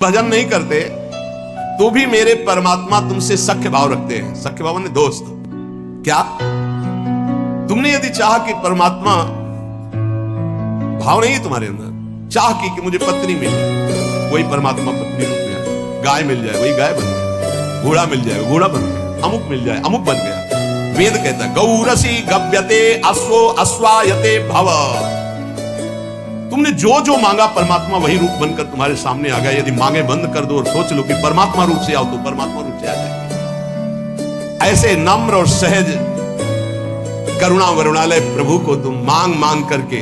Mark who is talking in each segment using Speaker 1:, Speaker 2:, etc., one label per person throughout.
Speaker 1: भजन नहीं करते तो भी मेरे परमात्मा तुमसे सख्य भाव रखते हैं। सख्य भाव ने दोस्त। क्या तुमने यदि चाहा कि परमात्मा भाव नहीं है तुम्हारे अंदर, चाह कि मुझे पत्नी मिले, वही परमात्मा पत्नी रूप में आए। गाय मिल जाए वही गाय बन गया, घोड़ा मिल जाए घोड़ा बन गया, अमुक मिल जाए अमुक बन गया। वेद कहता है गौरसी गव्यते अश्वो अश्वायते भव। तुमने जो जो मांगा परमात्मा वही रूप बनकर तुम्हारे सामने आ गया। यदि मांगे बंद कर दो और सोच लो कि परमात्मा रूप से आओ तो परमात्मा रूप से आ जाएंगे। ऐसे नम्र और सहज करुणा वरुणालय प्रभु को तुम मांग मांग करके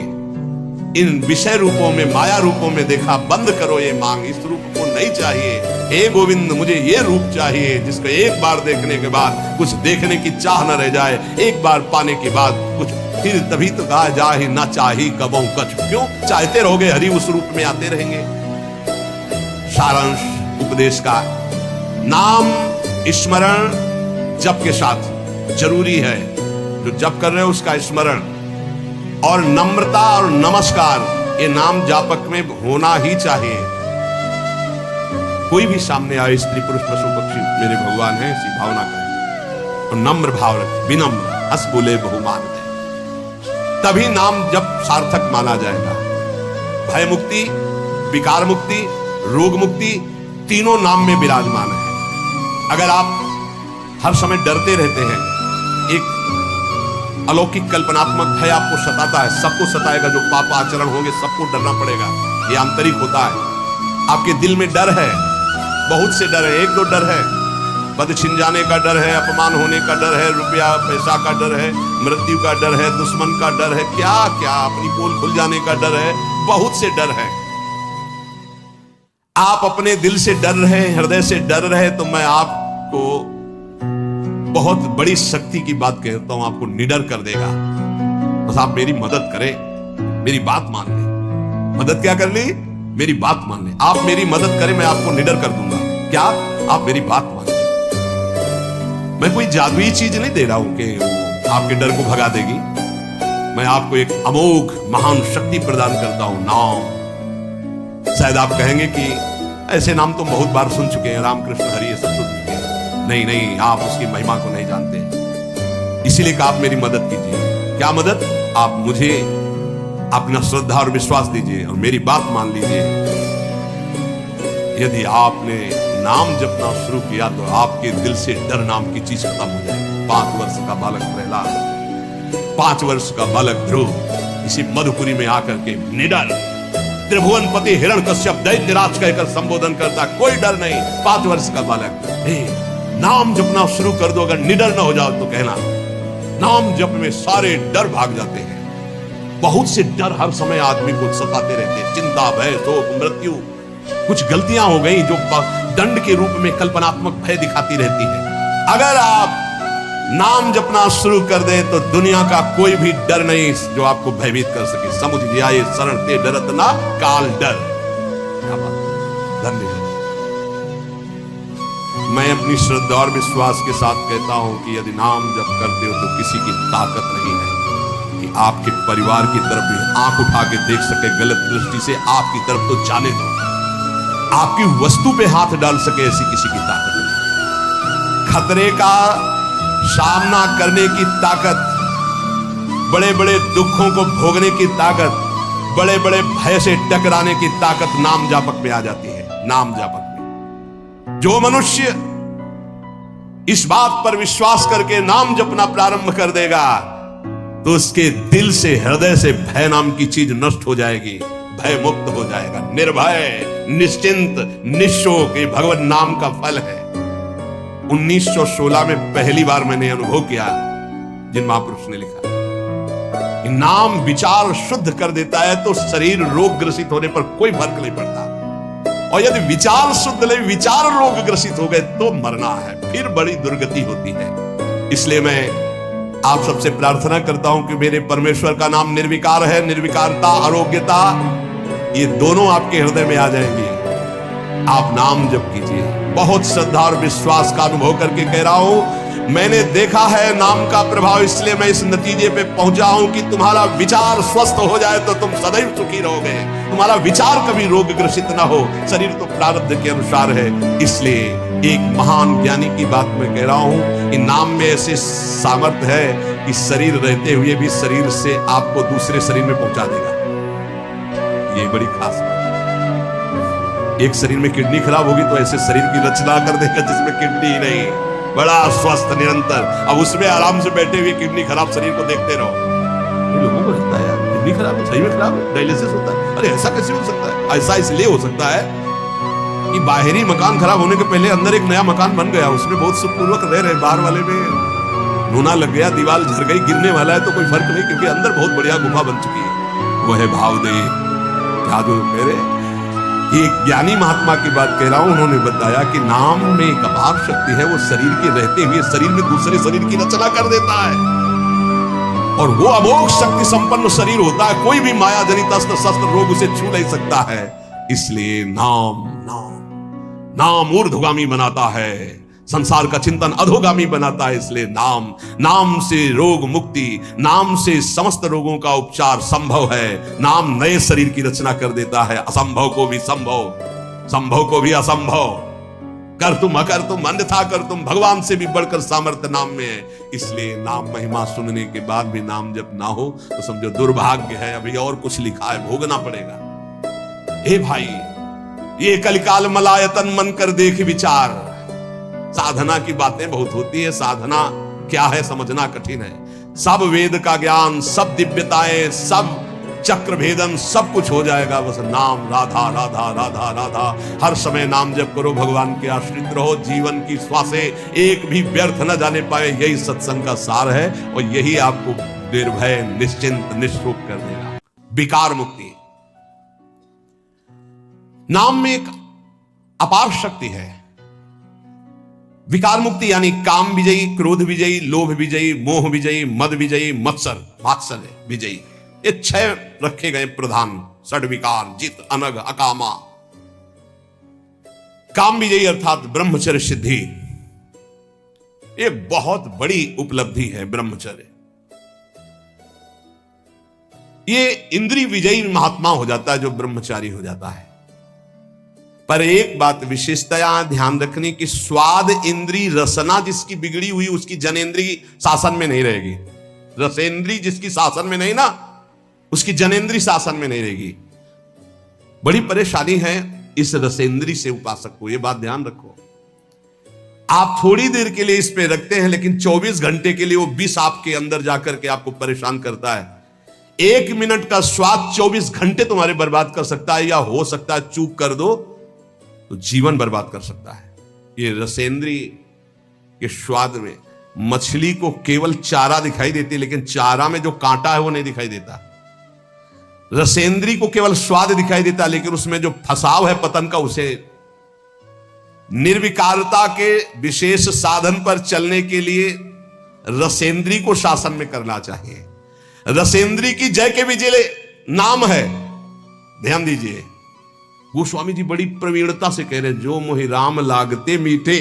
Speaker 1: इन विषय रूपों में माया रूपों में देखा। बंद करो ये मांग, इस रूप को नहीं चाहिए। हे गोविंद मुझे ये रूप चाहिए जिसको एक बार देखने के बाद कुछ देखने की चाह न रह जाए, एक बार पाने के बाद कुछ फिर तभी तो कहा जा ही ना चाही कबों कछ। क्यों चाहते रहोगे हरि उस रूप में आते रहेंगे। सारांश उपदेश का, नाम स्मरण जप के साथ जरूरी है। जो जप कर रहे हो उसका स्मरण और नम्रता और नमस्कार ये नाम जापक में होना ही चाहिए। कोई भी सामने आए, स्त्री पुरुष पशु पक्षी मेरे भगवान है, ऐसी भावना करें और नम्र भाव रखें, विनम्र, हंस बोले बहुमान है, तभी नाम जब सार्थक माना जाएगा। भय मुक्ति, विकार मुक्ति, रोग मुक्ति तीनों नाम में विराजमान है। अगर आप हर समय डरते रहते हैं, एक अलौकिक कल्पनात्मक भय आपको सताता है, सबको सताएगा, जो पाप आचरण होंगे सबको डरना पड़ेगा, ये आंतरिक होता है। आपके दिल में डर है, बहुत से डर है, एक दो डर है, पद छिन जाने का डर है, अपमान होने का डर है, रुपया पैसा का डर है, मृत्यु का डर है, दुश्मन का डर है, क्या क्या अपनी पोल खुल जाने का डर है, बहुत से डर है। आप अपने दिल से डर रहे, हृदय से डर रहे, तो मैं आपको बहुत बड़ी शक्ति की बात कहता हूं, आपको निडर कर देगा। बस आप मेरी मदद करें, मेरी बात मान लें। मदद क्या कर ली? मेरी बात मान लें। आप मेरी मदद करें, मैं आपको निडर कर दूंगा। क्या? आप मेरी बात मान लें। मैं कोई जादुई चीज नहीं दे रहा हूं कि आपके डर को भगा देगी। मैं आपको एक अमोघ महान शक्ति प्रदान करता हूं, नाम। शायद आप कहेंगे कि ऐसे नाम तो बहुत बार सुन चुके हैं, रामकृष्ण हरि ये सब सुन चुके हैं। नहीं नहीं, आप उसकी महिमा को नहीं जानते। इसीलिए कि आप मेरी मदद कीजिए। क्या मदद? आप मुझे अपना श्रद्धा और विश्वास दीजिए और मेरी बात मान लीजिए। यदि आपने नाम जपना शुरू किया तो आपके दिल से डर नाम की चीज खत्म हो जाएगी। 5 वर्ष का बालक प्रहलाद, 5 वर्ष का बालक ध्रुव इसी मधुपुरी में आकर के निडर त्रिभुवनपति हिरण्यकश्यप दैत्यराज कहकर संबोधन करता, कोई डर नहीं। 5 वर्ष का बालक, नाम जपना शुरू कर दो, अगर निडर ना हो जाओ तो कहना। नाम जप में सारे डर भाग जाते हैं। बहुत से डर हर समय आदमी को सताते रहते हैं, चिंता, भय, शोक, मृत्यु। कुछ गलतियां हो गई जो दंड के रूप में कल्पनात्मक भय दिखाती रहती है। अगर आप नाम जपना शुरू कर दे तो दुनिया का कोई भी डर नहीं जो आपको भयभीत कर सके। समुझ जाए शरण ते डरत ना काल डर। क्या बात, धन्यवाद। मैं अपनी श्रद्धा और विश्वास के साथ कहता हूं कि यदि नाम जप करते हो तो किसी की ताकत नहीं है कि आपके परिवार की तरफ भी आंख उठा के देख सके, गलत दृष्टि से आपकी तरफ तो जाने दो, आपकी वस्तु पे हाथ डाल सके, ऐसी किसी की ताकत नहीं। खतरे का सामना करने की ताकत, बड़े बड़े दुखों को भोगने की ताकत, बड़े बड़े भय से टकराने की ताकत नाम जापक में आ जाती है। नाम जापक में जो मनुष्य इस बात पर विश्वास करके नाम जपना प्रारंभ कर देगा तो उसके दिल से, हृदय से भय नाम की चीज नष्ट हो जाएगी, भय मुक्त हो जाएगा, निर्भय, निश्चिंत, निशोक। ये भगवान नाम का फल है। 1916 में पहली बार मैंने अनुभव किया, जिन महापुरुष ने लिखा कि नाम विचार शुद्ध कर देता है तो शरीर रोग ग्रसित होने पर कोई फर्क नहीं पड़ता, और यदि विचार शुद्ध नहीं, विचार रोग ग्रसित हो गए तो मरना है, फिर बड़ी दुर्गति होती है। इसलिए मैं आप सबसे प्रार्थना करता हूं कि मेरे परमेश्वर का नाम निर्विकार है। निर्विकारता, आरोग्यता, ये दोनों आपके हृदय में आ जाएंगे। आप नाम जप कीजिए। बहुत श्रद्धा और विश्वास का अनुभव करके कह रहा हूं, मैंने देखा है नाम का प्रभाव, इसलिए मैं इस नतीजे पे पहुंचा हूं कि तुम्हारा विचार स्वस्थ हो जाए तो तुम सदैव सुखी रहोगे। तुम्हारा विचार कभी रोग ग्रसित ना हो। शरीर तो प्रारब्ध के अनुसार है। इसलिए एक महान ज्ञानी की बात मैं कह रहा हूं कि नाम में ऐसे सामर्थ्य है कि शरीर रहते हुए भी शरीर से आपको दूसरे शरीर में पहुंचा देगा। ये बड़ी खास बात है। एक शरीर में किडनी खराब होगी तो ऐसे शरीर की रचना कर देगा जिसमें किडनी ही नहीं, बड़ा स्वस्थ निरंतर। अब उसमें आराम से बैठे हुए किडनी खराब शरीर को देखते रहो। लोगों को लगता है यार किडनी खराब है, सही में खराब है, डायलिसिस होता है। अरे ऐसा कैसे हो सकता है? ऐसा इसलिए हो सकता है कि बाहरी मकान खराब होने के पहले अंदर एक नया मकान बन गया, उसमें बहुत सुखपूर्वक रह रहे। बाहर वाले में नूना लग गया, दीवार झड़ गई, गिरने वाला है तो कोई फर्क नहीं, क्योंकि अंदर बहुत बढ़िया गुफा बन चुकी है। वो है भावदेव। क्या जो मेरे एक ज्ञानी महात्मा की बात कह रहा हूं, उन्होंने बताया कि नाम में एक अपार शक्ति है, वो शरीर के रहते हुए शरीर में दूसरे शरीर की रचना कर देता है और वो अमोघ शक्ति संपन्न शरीर होता है। कोई भी माया जनित अस्त्र शस्त्र रोग उसे छू नहीं सकता है। इसलिए नाम नाम नाम ऊर्ध्वगामी बनाता है, संसार का चिंतन अधोगामी बनाता है। इसलिए नाम, नाम से रोग मुक्ति, नाम से समस्त रोगों का उपचार संभव है। नाम नए शरीर की रचना कर देता है, असंभव को भी संभव, संभव को भी असंभव। कर तुम अकर तुम अन्यथा कर तुम, भगवान से भी बढ़कर सामर्थ्य नाम में है। इसलिए नाम महिमा सुनने के बाद भी नाम जब ना हो तो समझो दुर्भाग्य है, अभी और कुछ लिखा है, भोगना पड़ेगा। हे भाई, ये कलिकाल मलायतन मन कर देख विचार। साधना की बातें बहुत होती है, साधना क्या है समझना कठिन है। सब वेद का ज्ञान, सब दिव्यताएं, सब चक्र भेदन, सब कुछ हो जाएगा, बस नाम राधा राधा राधा राधा। हर समय नाम जप करो, भगवान के आश्रित रहो, जीवन की श्वासें एक भी व्यर्थ न जाने पाए। यही सत्संग का सार है और यही आपको निर्भय निश्चिंत निःशोक कर देगा। विकार मुक्ति नाम में एक अपार शक्ति है। विकार मुक्ति यानी काम विजयी, क्रोध विजयी, लोभ विजयी, मोह विजयी, मद विजयी, मत्सर मात्सर्य विजयी। ये 6 रखे गए प्रधान षड विकार, जित, अनग, अकामा। काम विजयी अर्थात ब्रह्मचर्य सिद्धि। ये बहुत बड़ी उपलब्धि है ब्रह्मचर्य। ये इंद्रिय विजयी महात्मा हो जाता है जो ब्रह्मचारी हो जाता है। पर एक बात विशेषतया ध्यान रखनी कि स्वाद इंद्री रसना जिसकी बिगड़ी हुई उसकी जनेंद्री शासन में नहीं रहेगी। रसेंद्री जिसकी शासन में नहीं ना, उसकी जनेंद्री शासन में नहीं रहेगी। बड़ी परेशानी है इस रसेंद्री से उपासक को, यह बात ध्यान रखो। आप थोड़ी देर के लिए इस पे रखते हैं, लेकिन 24 घंटे के लिए वो विष आपके अंदर जाकर के आपको परेशान करता है। 1 मिनट का स्वाद 24 घंटे तुम्हारे बर्बाद कर सकता है, या हो सकता है चूक कर दो तो जीवन बर्बाद कर सकता है। ये रसेंद्री के स्वाद में मछली को केवल चारा दिखाई देती है, लेकिन चारा में जो कांटा है वो नहीं दिखाई देता। रसेंद्री को केवल स्वाद दिखाई देता है, लेकिन उसमें जो फसाव है पतन का, उसे निर्विकारता के विशेष साधन पर चलने के लिए रसेंद्री को शासन में करना चाहिए। रसेंद्री की जय के विजय नाम है। ध्यान दीजिए, गोस्वामी जी बड़ी प्रवीणता से कह रहे हैं, जो मोहि राम लागते मीठे।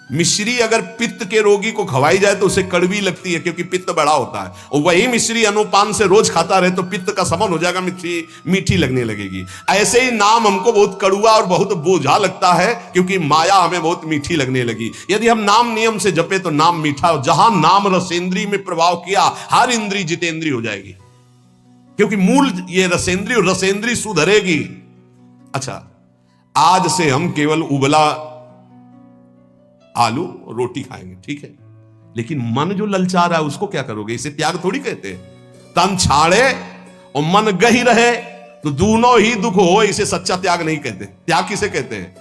Speaker 1: मिश्री अगर पित्त के रोगी को खवाई जाए तो उसे कड़वी लगती है, क्योंकि पित्त बड़ा होता है। और वही मिश्री अनुपान से रोज खाता रहे तो पित्त का समन हो जाएगा, मिश्री मीठी लगने लगेगी। ऐसे ही नाम हमको बहुत कड़वा और बहुत बोझा लगता है, क्योंकि माया हमें बहुत मीठी लगने लगी। यदि हम नाम नियम से जपे तो नाम मीठा। जहां नाम रसेंद्री में प्रभाव किया, हर इंद्री जितेंद्री हो जाएगी, क्योंकि मूल ये रसेंद्री, और रसेंद्री सुधरेगी। अच्छा, आज से हम केवल उबला आलू और रोटी खाएंगे, ठीक है, लेकिन मन जो ललचा रहा है उसको क्या करोगे? इसे त्याग थोड़ी कहते हैं। तन छाड़े और मन गही रहे तो दोनों ही दुख हो, इसे सच्चा त्याग नहीं कहते। त्याग किसे कहते हैं?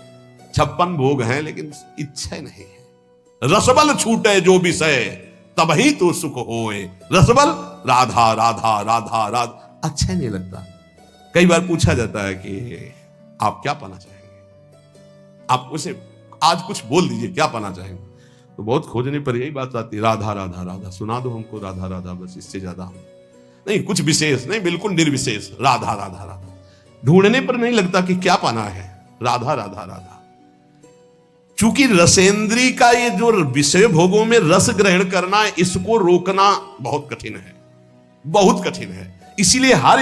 Speaker 1: 56 भोग हैं लेकिन इच्छा नहीं है। रसबल छूटे जो विषय तब ही तो सुख होए। रसबल राधा राधा राधा राधा, अच्छा नहीं लगता। कई बार पूछा जाता है कि आप क्या पाना चाहेंगे, आप उसे आज कुछ बोल दीजिए, क्या पाना चाहेंगे? तो बहुत खोजने पर यही बात आती है, राधा राधा राधा, सुना दो हमको राधा राधा, बस इससे ज्यादा हम नहीं, कुछ विशेष नहीं, बिल्कुल निर्विशेष, राधा राधा राधा। ढूंढने पर नहीं लगता कि क्या पाना है, राधा राधा राधा। चूंकि रसेंद्री का ये जो विषय भोगों में रस ग्रहण करना है, इसको रोकना बहुत कठिन है, बहुत कठिन है। इसीलिए हर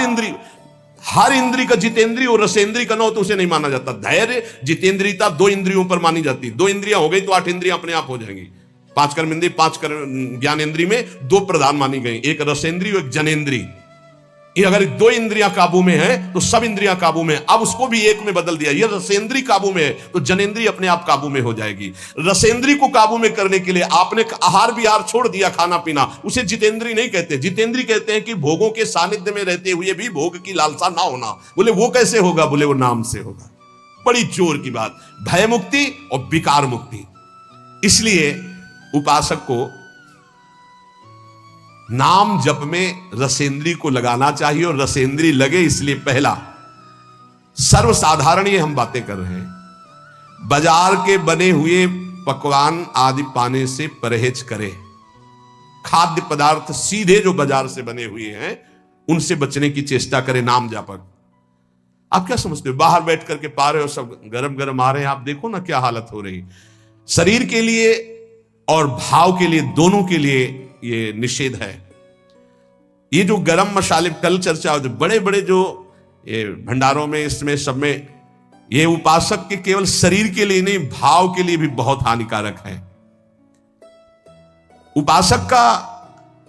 Speaker 1: इंद्री का जितेंद्रिय और रसेंद्री का ना हो तो उसे नहीं माना जाता। धैर्य जितेंद्रियता 2 इंद्रियों पर मानी जाती। 2 इंद्रियां हो गई तो 8 इंद्रियां अपने आप हो जाएंगी। 5 कर्मेंद्रिय 5 ज्ञानेंद्रिय में 2 प्रधान मानी गई, एक रसेंद्रिय और एक जनेंद्रिय। अगर 2 इंद्रियां काबू में है तो सब इंद्रियां काबू में। अब उसको भी एक में बदल दिया, ये रसेंद्रिय काबू में है तो जनेंद्रिय अपने आप काबू में हो जाएगी। रसेंद्रिय को काबू में करने के लिए आपने आहार विहार छोड़ दिया, खाना पीना, उसे जितेंद्रिय नहीं कहते। जितेंद्रिय कहते हैं कि भोगों के सानिध्य में रहते हुए भी भोग की लालसा ना होना। बोले वो कैसे होगा? बोले वो नाम से होगा। बड़ी जोर की बात, भय मुक्ति और विकार मुक्ति। इसलिए उपासक को नाम जप में रसेंद्री को लगाना चाहिए, और रसेंद्री लगे इसलिए पहला सर्वसाधारण ये हम बातें कर रहे हैं, बाजार के बने हुए पकवान आदि पाने से परहेज करें। खाद्य पदार्थ सीधे जो बाजार से बने हुए हैं उनसे बचने की चेष्टा करें। नाम जापक, आप क्या समझते हो? बाहर बैठ करके पा रहे हो, सब गरम गरम आ रहे हैं, आप देखो ना क्या हालत हो रही। शरीर के लिए और भाव के लिए, दोनों के लिए ये निषेध है। ये जो गरम मसाले कल चर्चा हो, जो बड़े बड़े जो ये भंडारों में, इसमें सब में, ये उपासक के केवल शरीर के लिए नहीं, भाव के लिए भी बहुत हानिकारक है। उपासक का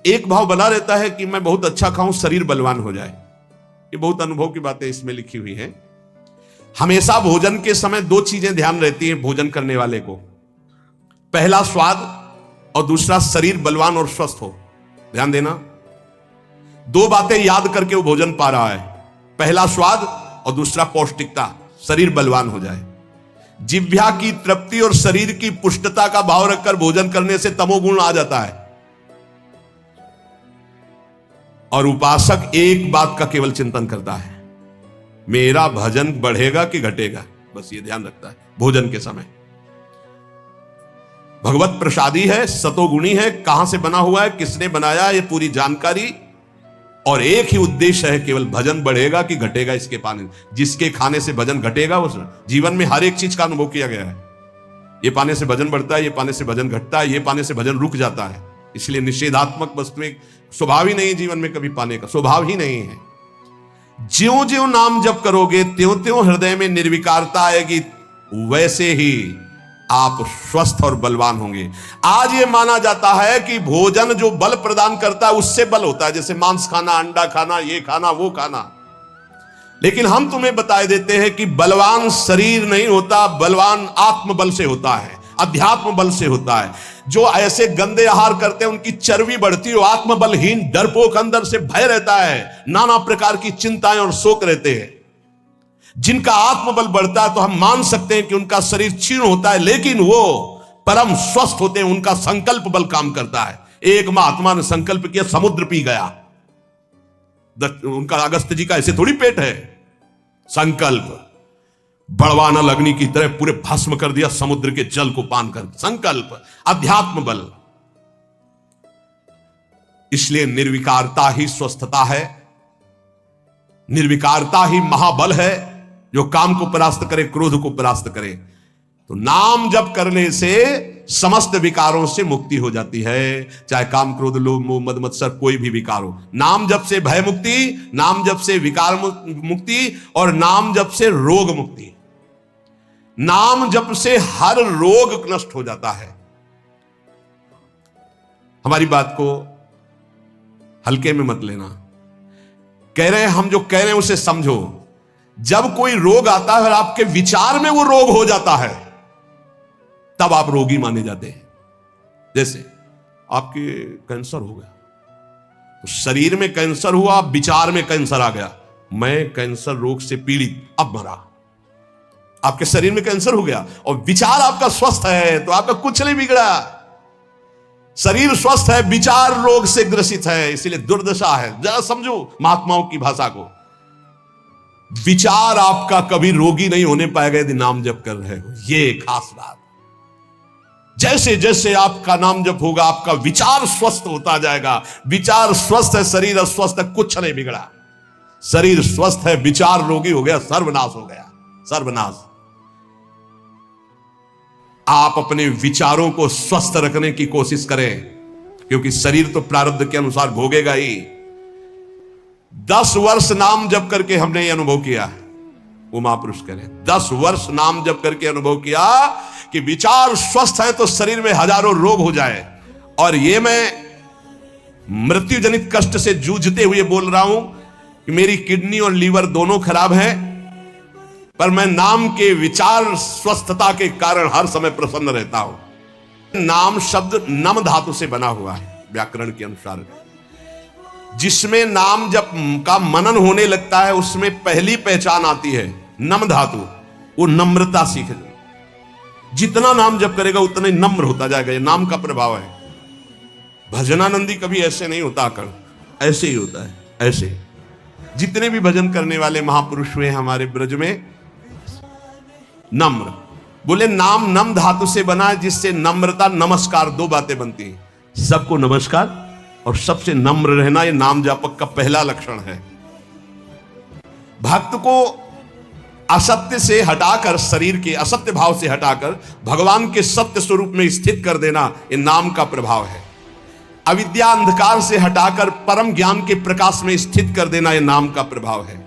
Speaker 1: एक भाव बना रहता है कि मैं बहुत अच्छा खाऊं, शरीर बलवान हो जाए। ये बहुत अनुभव की बातें इसमें लिखी हुई हैं। हमेशा भोजन के समय 2 चीजें ध्यान रहती हैं भोजन करने वाले को, पहला स्वाद और दूसरा शरीर बलवान और स्वस्थ हो। ध्यान देना, 2 बातें याद करके वो भोजन पा रहा है, पहला स्वाद और दूसरा पौष्टिकता, शरीर बलवान हो जाए। जिह्वा की तृप्ति और शरीर की पुष्टता का भाव रखकर भोजन करने से तमोगुण आ जाता है। और उपासक एक बात का केवल चिंतन करता है, मेरा भजन बढ़ेगा कि घटेगा, बस ये ध्यान रखता है भोजन के समय। भगवत प्रसादी है, सतोगुणी है, कहां से बना हुआ है, किसने बनाया, ये पूरी जानकारी, और एक ही उद्देश्य है, केवल भजन बढ़ेगा कि घटेगा इसके पाने। जिसके खाने से भजन घटेगा, उस जीवन में हर एक चीज का अनुभव किया गया है। ये पाने से भजन बढ़ता है, ये पाने से भजन घटता है, ये पाने से भजन रुक जाता है। इसलिए निषेधात्मक वस्तुएं स्वभाव ही नहीं, जीवन में कभी पाने का स्वभाव ही नहीं है। ज्यों ज्यों नाम जप करोगे त्यों त्यों हृदय में निर्विकारता आएगी, वैसे ही आप स्वस्थ और बलवान होंगे। आज ये माना जाता है कि भोजन जो बल प्रदान करता है उससे बल होता है, जैसे मांस खाना, अंडा खाना, ये खाना, वो खाना। लेकिन हम तुम्हें बताए देते हैं कि बलवान शरीर नहीं होता, बलवान आत्मबल से होता है, अध्यात्म बल से होता है। जो ऐसे गंदे आहार करते हैं उनकी चर्बी बढ़ती है, आत्मबलहीन, डरपोक, अंदर से भय रहता है, नाना प्रकार की चिंताएं और शोक रहते हैं। जिनका आत्मबल बढ़ता है तो हम मान सकते हैं कि उनका शरीर क्षीण होता है, लेकिन वो परम स्वस्थ होते हैं, उनका संकल्प बल काम करता है। एक महात्मा ने संकल्प किया, समुद्र पी गया। उनका अगस्त जी का ऐसे थोड़ी पेट है। संकल्प बड़वानल अग्नि की तरह पूरे भस्म कर दिया समुद्र के जल को पान कर। संकल्प, अध्यात्म बल। इसलिए निर्विकारता ही स्वस्थता है, निर्विकारता ही महाबल है, जो काम को परास्त करे, क्रोध को परास्त करे। तो नाम जप करने से समस्त विकारों से मुक्ति हो जाती है, चाहे काम, क्रोध, लोभ, मोह, मद, मत्सर, कोई भी विकार हो। नाम जप से भय मुक्ति, नाम जप से विकार मुक्ति, और नाम जप से रोग मुक्ति। नाम जप से हर रोग नष्ट हो जाता है। हमारी बात को हल्के में मत लेना। कह रहे हैं हम, जो कह रहे हैं उसे समझो। जब कोई रोग आता है और आपके विचार में वो रोग हो जाता है, तब आप रोगी माने जाते हैं। जैसे आपके कैंसर हो गया, तो शरीर में कैंसर हुआ, विचार में कैंसर आ गया, मैं कैंसर रोग से पीड़ित, अब मरा। आपके शरीर में कैंसर हो गया और विचार आपका स्वस्थ है, तो आपका कुछ नहीं बिगड़ा। शरीर स्वस्थ है, विचार रोग से ग्रसित है, इसलिए दुर्दशा है। जरा समझो महात्माओं की भाषा को। विचार आपका कभी रोगी नहीं होने पाएगा यदि नाम जप कर रहे हो, ये खास बात। जैसे जैसे आपका नाम जप होगा, आपका विचार स्वस्थ होता जाएगा। विचार स्वस्थ है, शरीर अस्वस्थ है, कुछ नहीं बिगड़ा। शरीर स्वस्थ है, विचार रोगी हो गया, सर्वनाश हो गया, सर्वनाश। आप अपने विचारों को स्वस्थ रखने की कोशिश करें, क्योंकि शरीर तो प्रारब्ध के अनुसार भोगेगा ही। 10 वर्ष नाम जप करके हमने ये अनुभव किया, वो महापुरुष कह रहे हैं, 10 वर्ष नाम जप करके अनुभव किया कि विचार स्वस्थ है तो शरीर में हजारों रोग हो जाए। और ये मैं मृत्यु जनित कष्ट से जूझते हुए बोल रहा हूं कि मेरी किडनी और लीवर दोनों खराब है, पर मैं नाम के विचार स्वस्थता के कारण हर समय प्रसन्न रहता हूं। नाम शब्द नम धातु से बना हुआ है व्याकरण के अनुसार। जिसमें नाम जब का मनन होने लगता है उसमें पहली पहचान आती है नम धातु, वो नम्रता सीखे। जितना नाम जप करेगा उतना ही नम्र होता जाएगा, ये नाम का प्रभाव है। भजनानंदी कभी ऐसे नहीं होता, आकर ऐसे ही होता है, ऐसे। जितने भी भजन करने वाले महापुरुष हुए हमारे ब्रज में, नम्र बोले। नाम नम धातु से बना है, जिससे नम्रता नमस्कार दो बातें बनती हैं। सबको नमस्कार और सबसे नम्र रहना, यह नाम जापक का पहला लक्षण है। भक्त को असत्य से हटाकर, शरीर के असत्य भाव से हटाकर भगवान के सत्य स्वरूप में स्थित कर देना, यह नाम का प्रभाव है। अविद्या अंधकार से हटाकर परम ज्ञान के प्रकाश में स्थित कर देना, यह नाम का प्रभाव है।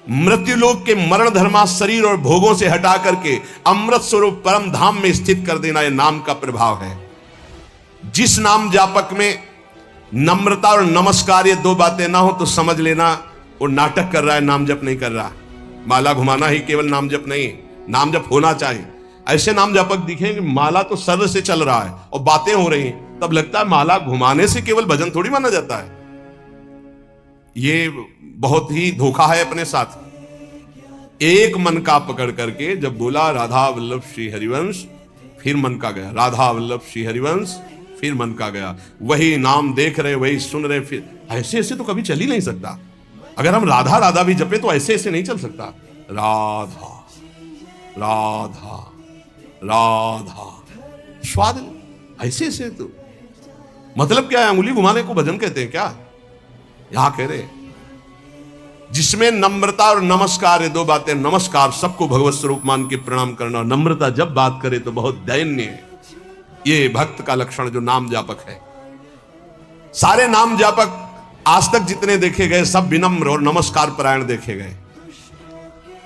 Speaker 1: मृत्युलोक के मरण धर्मा शरीर और भोगों से हटा करके अमृत स्वरूप परम धाम में स्थित कर देना, यह नाम का प्रभाव है। जिस नाम जापक में नम्रता और नमस्कार ये दो बातें ना हो तो समझ लेना वो नाटक कर रहा है, नाम जप नहीं कर रहा। माला घुमाना ही केवल नाम जप नहीं, नाम जप होना चाहिए। ऐसे नाम जापक दिखेंगे माला तो सर से चल रहा है और बातें हो रही हैं, तब लगता है माला घुमाने से केवल भजन थोड़ी माना जाता है। ये बहुत ही धोखा है अपने साथ। एक मन का पकड़ करके जब बोला राधा वल्लभ श्री हरिवंश, फिर मन का गया, राधा वल्लभ श्री हरिवंश, फिर मन का गया। वही नाम देख रहे, वही सुन रहे, फिर ऐसे ऐसे तो कभी चल ही नहीं सकता। अगर हम राधा राधा भी जपे तो ऐसे ऐसे नहीं चल सकता। राधा राधा राधा, स्वाद ऐसे ऐसे तो मतलब क्या है? अंगुली घुमाने को भजन कहते हैं क्या? यहां कह रहे जिसमें नम्रता और नमस्कार है, दो बातें। नमस्कार, सबको भगवत स्वरूप मान के प्रणाम करना। नम्रता जब बात करे तो बहुत दैन्य है। ये भक्त का लक्षण जो नाम जापक है। सारे नाम जापक आज तक जितने देखे गए सब विनम्र और नमस्कार परायण देखे गए।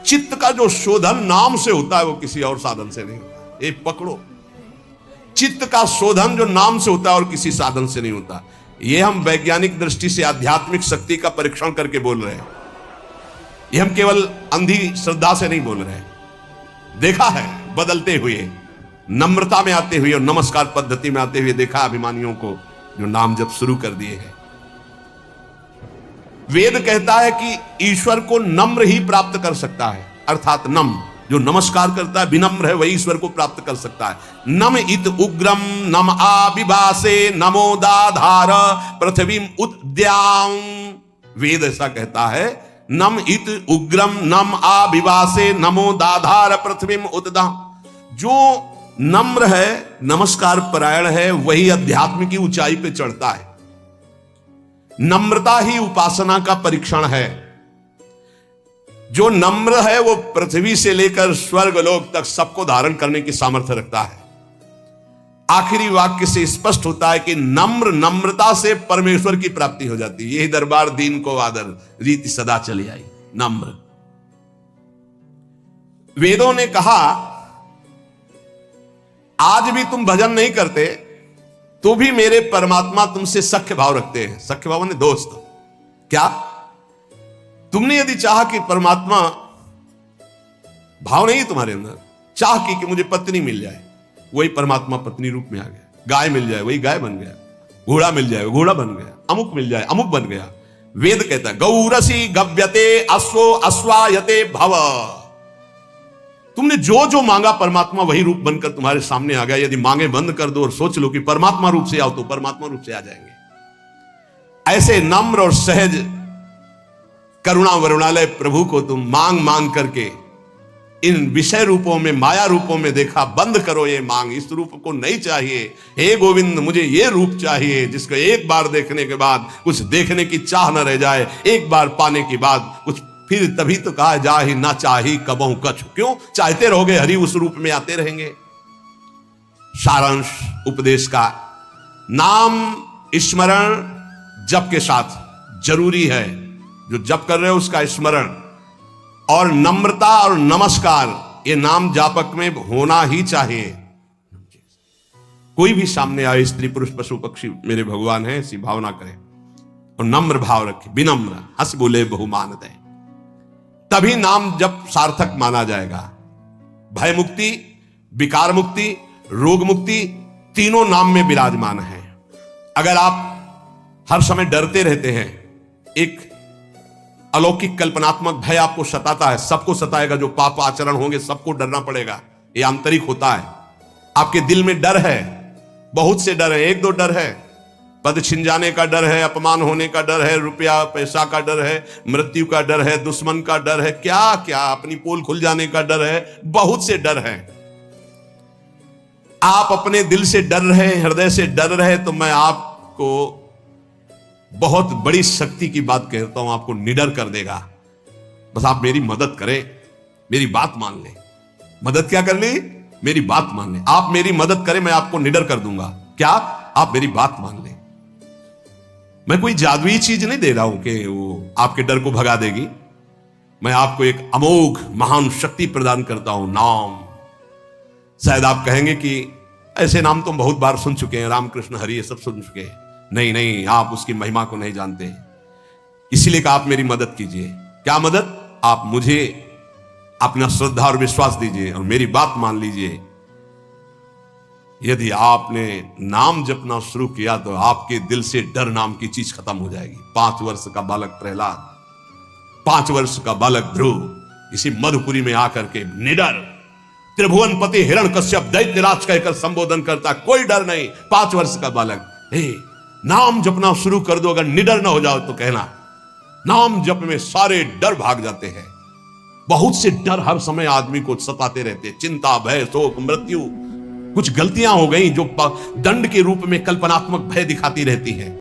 Speaker 1: चित्त का जो शोधन नाम से होता है वो किसी और साधन से नहीं होता। ये पकड़ो, चित्त का शोधन जो नाम से होता है और किसी साधन से नहीं होता। ये हम वैज्ञानिक दृष्टि से आध्यात्मिक शक्ति का परीक्षण करके बोल रहे हैं। ये हम केवल अंधी श्रद्धा से नहीं बोल रहे हैं। देखा है बदलते हुए, नम्रता में आते हुए और नमस्कार पद्धति में आते हुए देखा अभिमानियों को जो नाम जप शुरू कर दिए हैं। वेद कहता है कि ईश्वर को नम्र ही प्राप्त कर सकता है, अर्थात नम जो नमस्कार करता है, विनम्र है, वही ईश्वर को प्राप्त कर सकता है। नम इत उग्रम नम आविभासे नमोदाधार पृथ्वीम उद्याम। वेद ऐसा कहता है, नम इत उग्रम नम आविभासे नमोदाधार पृथ्वीम उद्याम। जो नम्र है, नमस्कार परायण है, वही अध्यात्म की ऊंचाई पे चढ़ता है। नम्रता ही उपासना का परीक्षण है। जो नम्र है वो पृथ्वी से लेकर स्वर्ग लोक तक सबको धारण करने की सामर्थ्य रखता है। आखिरी वाक्य से स्पष्ट होता है कि नम्र, नम्रता से परमेश्वर की प्राप्ति हो जाती है। यही दरबार दीन को आदर, रीति सदा चली आई। नम्र। वेदों ने कहा आज भी तुम भजन नहीं करते तो भी मेरे परमात्मा तुमसे सख्य भाव रखते हैं। सख्य भाव ने दोस्त। क्या तुमने यदि चाहा कि परमात्मा भाव नहीं तुम्हारे अंदर, चाह कि मुझे पत्नी मिल जाए, वही परमात्मा पत्नी रूप में आ गया। गाय मिल जाए, वही गाय बन गया। घोड़ा मिल जाए, घोड़ा बन गया। अमुक मिल जाए, अमुक बन गया। वेद कहता है गौरसी गव्यते अश्वो अश्वायते भव। तुमने जो जो मांगा परमात्मा वही रूप बनकर तुम्हारे सामने आ गया। यदि मांगे बंद कर दो और सोच लो कि परमात्मा रूप से आओ तो परमात्मा रूप से आ जाएंगे। ऐसे नम्र और सहज करुणा वरुणालय प्रभु को तुम मांग मांग करके इन विषय रूपों में, माया रूपों में देखा। बंद करो ये मांग, इस रूप को नहीं चाहिए। हे गोविंद, मुझे ये रूप चाहिए जिसको एक बार देखने के बाद कुछ देखने की चाह न रह जाए, एक बार पाने के बाद कुछ फिर तभी तो कहा जा ही ना चाही कबहू कछु। क्यों चाहते रहोगे? हरि उस रूप में आते रहेंगे। सारांश उपदेश का, नाम स्मरण जप के साथ जरूरी है। जो जप कर रहे हो उसका स्मरण और नम्रता और नमस्कार, ये नाम जापक में होना ही चाहिए। कोई भी सामने आए, स्त्री पुरुष पशु पक्षी मेरे भगवान है, ऐसी भावना करें और नम्र भाव रखे, विनम्र, हंस बोले बहुमान दे, तभी नाम जब सार्थक माना जाएगा। भय मुक्ति, विकार मुक्ति, रोग मुक्ति तीनों नाम में विराजमान है। अगर आप हर समय डरते रहते हैं, एक अलौकिक कल्पनात्मक भय आपको सताता है, सबको सताएगा, जो पाप आचरण होंगे सबको डरना पड़ेगा, ये आंतरिक होता है। आपके दिल में डर है, बहुत से डर है, एक दो डर है, पद छिन जाने का डर है, अपमान होने का डर है, रुपया पैसा का डर है, मृत्यु का डर है, दुश्मन का डर है, क्या क्या, अपनी पोल खुल जाने का डर है, बहुत से डर है। आप अपने दिल से डर रहे, हृदय से डर रहे, तो मैं आपको बहुत बड़ी शक्ति की बात कहता हूं, आपको निडर कर देगा। बस आप मेरी मदद करें, मेरी बात मान लें। मदद क्या कर ली? मेरी बात मान लें। आप मेरी मदद करें, मैं आपको निडर कर दूंगा। क्या? आप मेरी बात मान लें। मैं कोई जादुई चीज नहीं दे रहा हूं कि वो आपके डर को भगा देगी। मैं आपको एक अमोघ महान शक्ति प्रदान करता हूं, नाम। शायद आप कहेंगे कि ऐसे नाम तो हम बहुत बार सुन चुके हैं, रामकृष्ण हरि ये सब सुन चुके हैं। नहीं नहीं, आप उसकी महिमा को नहीं जानते, इसीलिए कहा आप मेरी मदद कीजिए। क्या मदद? आप मुझे अपना श्रद्धा और विश्वास दीजिए और मेरी बात मान लीजिए। यदि आपने नाम जपना शुरू किया तो आपके दिल से डर नाम की चीज खत्म हो जाएगी। 5 वर्ष का बालक प्रहलाद, 5 वर्ष का बालक ध्रुव इसी मधुपुरी में आकर के निडर त्रिभुवनपति हिरण्यकश्यप दैत्यराज कहकर संबोधन करता, कोई डर नहीं। 5 वर्ष का बालक, नाम जपना शुरू कर दो, अगर निडर ना हो जाओ तो कहना। नाम जप में सारे डर भाग जाते हैं। बहुत से डर हर समय आदमी को सताते रहते हैं, चिंता, भय, शोक, मृत्यु। कुछ गलतियां हो गई जो दंड के रूप में कल्पनात्मक भय दिखाती रहती है।